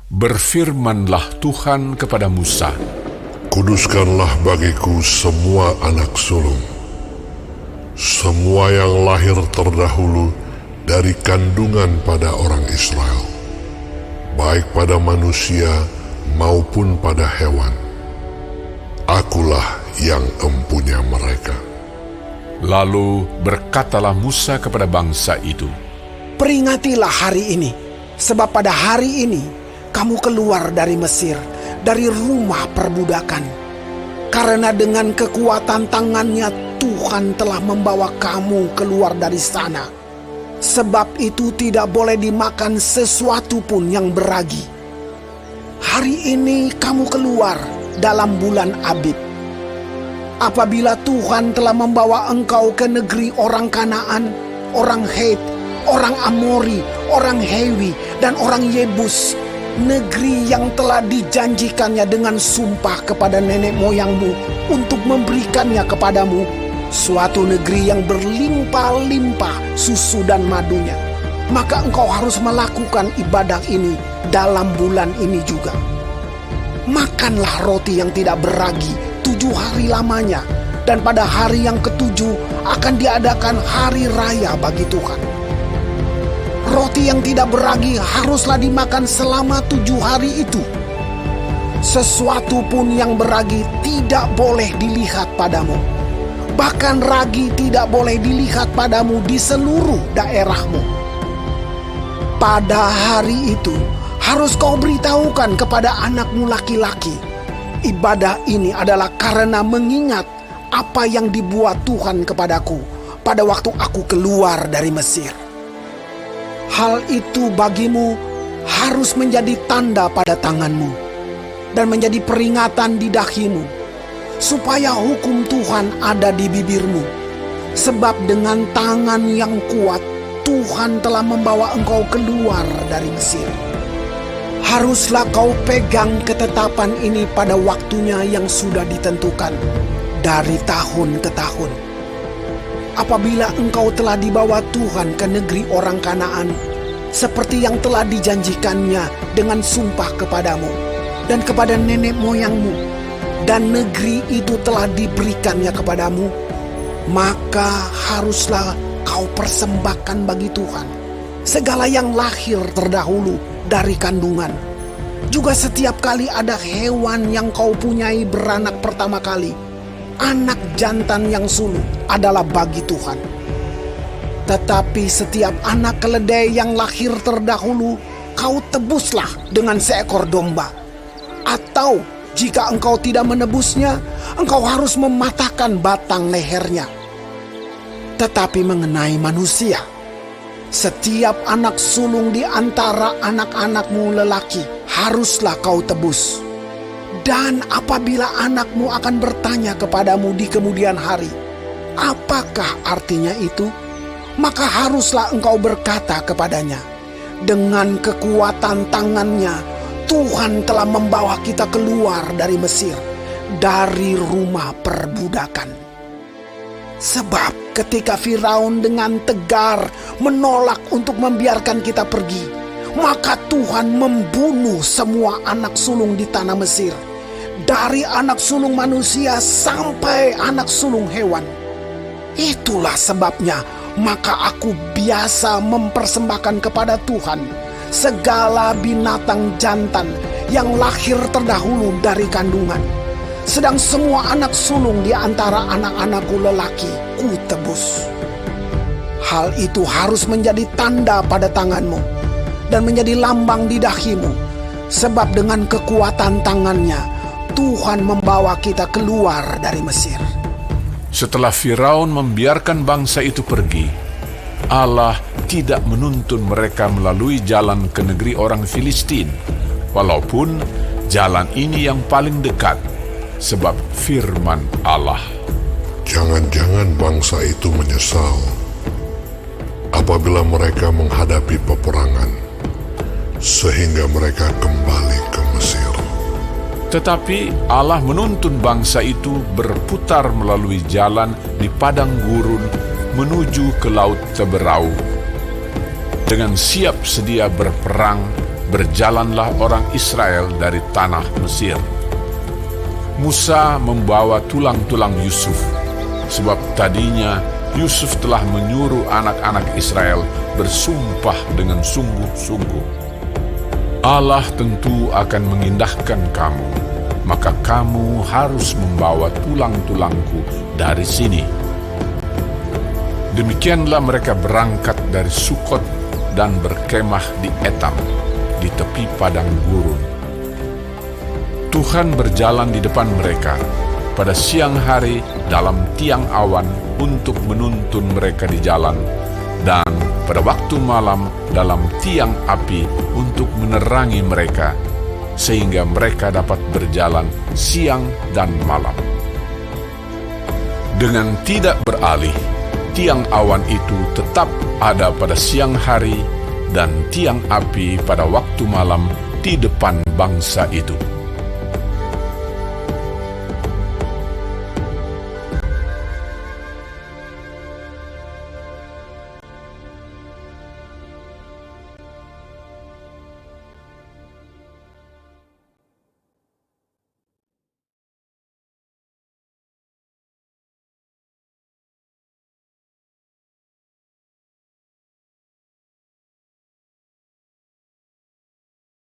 Berfirmanlah Tuhan kepada Musa, Kuduskanlah bagiku semua anak sulung, semua yang lahir terdahulu dari kandungan pada orang Israel, baik pada manusia maupun pada hewan. Akulah yang empunya mereka. Lalu berkatalah Musa kepada bangsa itu, Peringatilah hari ini, sebab pada hari ini kamu keluar dari Mesir, dari rumah perbudakan. Karena dengan kekuatan tangannya Tuhan telah membawa kamu keluar dari sana. Sebab itu tidak boleh dimakan sesuatu pun yang beragi. Hari ini kamu keluar dalam bulan Abib. Apabila Tuhan telah membawa engkau ke negeri orang Kanaan, orang Het, orang Amori, orang Hewi, dan orang Yebus, negeri yang telah dijanjikannya dengan sumpah kepada nenek moyangmu untuk memberikannya kepadamu, suatu negeri yang berlimpah-limpah susu dan madunya. Maka engkau harus melakukan ibadah ini dalam bulan ini juga. Makanlah roti yang tidak beragi 7 hari lamanya, dan pada hari yang ke-7 akan diadakan hari raya bagi Tuhan. Roti yang tidak beragi haruslah dimakan selama 7 hari itu. Sesuatu pun yang beragi tidak boleh dilihat padamu. Bahkan ragi tidak boleh dilihat padamu di seluruh daerahmu. Pada hari itu harus kau beritahukan kepada anakmu laki-laki. Ibadah ini adalah karena mengingat apa yang dibuat Tuhan kepadaku pada waktu aku keluar dari Mesir. Hal itu bagimu harus menjadi tanda pada tanganmu dan menjadi peringatan di dahimu, supaya hukum Tuhan ada di bibirmu. Sebab dengan tangan yang kuat Tuhan telah membawa engkau keluar dari Mesir. Haruslah kau pegang ketetapan ini pada waktunya yang sudah ditentukan dari tahun ke tahun. Apabila engkau telah dibawa Tuhan ke negeri orang Kanaan, seperti yang telah dijanjikannya dengan sumpah kepadamu dan kepada nenek moyangmu, dan negeri itu telah diberikannya kepadamu, maka haruslah kau persembahkan bagi Tuhan segala yang lahir terdahulu dari kandungan. Juga setiap kali ada hewan yang kau punyai beranak pertama kali, anak jantan yang sulung adalah bagi Tuhan. Tetapi setiap anak keledai yang lahir terdahulu kau tebuslah dengan seekor domba. Atau jika engkau tidak menebusnya, engkau harus mematahkan batang lehernya. Tetapi mengenai manusia, setiap anak sulung di antara anak-anakmu lelaki haruslah kau tebus. Dan apabila anakmu akan bertanya kepadamu di kemudian hari, apakah artinya itu? Maka haruslah engkau berkata kepadanya, dengan kekuatan tangannya Tuhan telah membawa kita keluar dari Mesir, dari rumah perbudakan. Sebab ketika Firaun dengan tegar menolak untuk membiarkan kita pergi, maka Tuhan membunuh semua anak sulung di tanah Mesir, dari anak sulung manusia sampai anak sulung hewan. Itulah sebabnya maka aku biasa mempersembahkan kepada Tuhan segala binatang jantan yang lahir terdahulu dari kandungan. Sedang semua anak sulung di antara anak-anakku lelaki ku tebus. Hal itu harus menjadi tanda pada tanganmu dan menjadi lambang di dahimu, sebab dengan kekuatan tangannya Tuhan membawa kita keluar dari Mesir. Setelah Firaun membiarkan bangsa itu pergi, Allah tidak menuntun mereka melalui jalan ke negeri orang Filistin, walaupun jalan ini yang paling dekat, sebab firman Allah, Jangan-jangan bangsa itu menyesal apabila mereka menghadapi peperangan, sehingga mereka kembali ke Mesir. Tetapi Allah menuntun bangsa itu berputar melalui jalan di padang gurun menuju ke Laut Teberau, dengan siap sedia berperang berjalanlah orang Israel dari tanah Mesir. Musa membawa tulang-tulang Yusuf, sebab tadinya Yusuf telah menyuruh anak-anak Israel bersumpah dengan sungguh-sungguh. Allah tentu akan mengindahkan kamu, maka kamu harus membawa tulang-tulangku dari sini. Demikianlah mereka berangkat dari Sukot dan berkemah di Etam, di tepi padang gurun. Tuhan berjalan di depan mereka pada siang hari dalam tiang awan untuk menuntun mereka di jalan, dan pada waktu malam dalam tiang api untuk menerangi mereka, sehingga mereka dapat berjalan siang dan malam. Dengan tidak beralih, tiang awan itu tetap ada pada siang hari dan tiang api pada waktu malam di depan bangsa itu.